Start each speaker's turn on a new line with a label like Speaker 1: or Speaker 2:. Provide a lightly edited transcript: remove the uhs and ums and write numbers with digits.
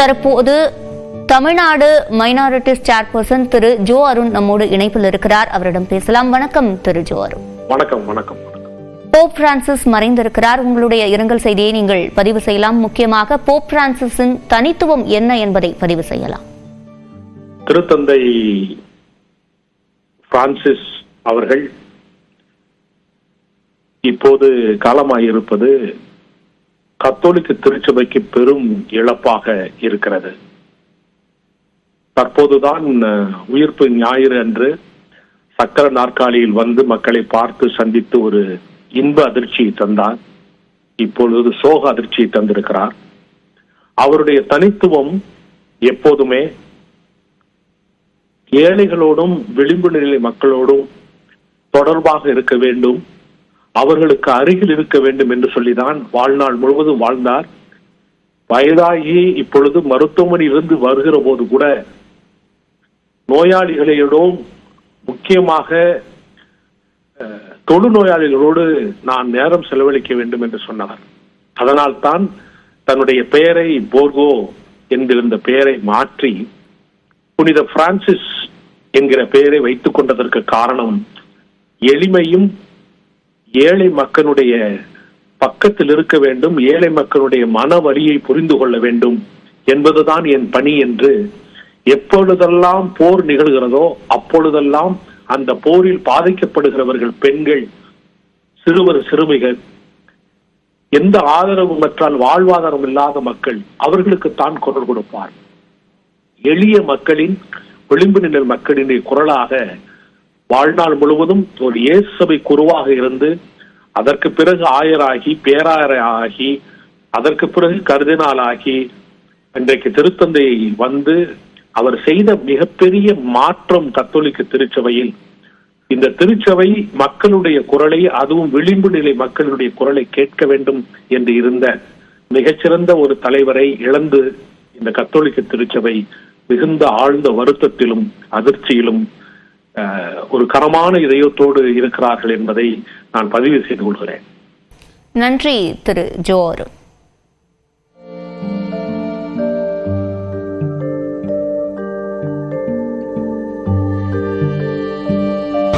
Speaker 1: தற்போது Tamil Nadu minorities chairperson திரு Joe Arun நம்மோடு இணைப்பில் இருக்கிறார். அவரிடம் பேசலாம். வணக்கம் திரு ஜோ அருண்.
Speaker 2: வணக்கம். வணக்கம்.
Speaker 1: போப் பிரான்சிஸ் மறைந்திருக்கிறார். உங்களுடைய இரங்கல் செய்தியை நீங்கள் பதிவு செய்யலாம். முக்கியமாக போப் பிரான்சிஸின் தனித்துவம் என்ன என்பதை பதிவு செய்யலாம்.
Speaker 2: திருத்தந்தை பிரான்சிஸ் அவர்கள் இப்போது காலமாயிருப்பது கத்தோலிக்க திருச்சபைக்கு பெரும் இழப்பாக இருக்கிறது. தற்போதுதான் உயிர்ப்பு ஞாயிறு அன்று சக்கர நாற்காலியில் வந்து மக்களை பார்த்து சந்தித்து ஒரு இன்ப அதிர்ச்சியை தந்தார். இப்பொழுது சோக அதிர்ச்சியை தந்திருக்கிறார். அவருடைய தனித்துவம் எப்போதுமே ஏழைகளோடும் விளிம்பு நிலை மக்களோடும் தொடர்பாக இருக்க வேண்டும், அவர்களுக்கு அருகில் இருக்க வேண்டும் என்று சொல்லிதான் வாழ்நாள் முழுவதும் வாழ்ந்தார். வயதாகி இப்பொழுது மருத்துவமனையிலிருந்து வருகிற போது கூட நோயாளிகளோடும் முக்கியமாக தொழுநோயாளிகளோடு நான் நேரம் செலவழிக்க வேண்டும் என்று சொன்னார். அதனால் தான் தன்னுடைய பெயரை போர்கோ என்கிற பெயரை மாற்றி புனித பிரான்சிஸ் என்கிற பெயரை வைத்துக் கொண்டதற்கு காரணம் எளிமையும் ஏழை மக்களுடைய பக்கத்தில் இருக்க வேண்டும், ஏழை மக்களுடைய மன வலியை புரிந்து கொள்ள வேண்டும் என்பதுதான் என் பணி என்று எப்பொழுதெல்லாம் போர் நிகழ்கிறதோ அப்பொழுதெல்லாம் அந்த போரில் பாதிக்கப்படுகிறவர்கள் பெண்கள், சிறுவர் சிறுமிகள், எந்த ஆதரவும் மற்றால் வாழ்வாதாரம் இல்லாத மக்கள், அவர்களுக்கு தான் குரல் கொடுப்பார். எளிய மக்களின் விளிம்பு நிலை மக்களின் குரலாக வாழ்நாள் முழுவதும் ஒரு இயேசு சபை குருவாக இருந்து அதற்கு பிறகு ஆயராகி பேராயராகி அதற்கு பிறகு கர்தினால் ஆகி இன்றைக்கு திருத்தந்தை வந்து அவர் செய்த மிகப்பெரிய மாற்றம் கத்தோலிக்க திருச்சபையில். இந்த திருச்சபை மக்களுடைய குரலை, அதுவும் விளிம்பு நிலை மக்களுடைய குரலை கேட்க வேண்டும் என்று இருந்த மிகச்சிறந்த ஒரு தலைவரை இழந்து இந்த கத்தோலிக்க திருச்சபை மிகுந்த ஆழ்ந்த வருத்தத்திலும் அதிர்ச்சியிலும் ஒரு கரமான இதயத்தோடு இருக்கிறார்கள் என்பதை நான் பதிவு செய்து கொள்கிறேன்.
Speaker 1: நன்றி திரு ஜோ அருண்.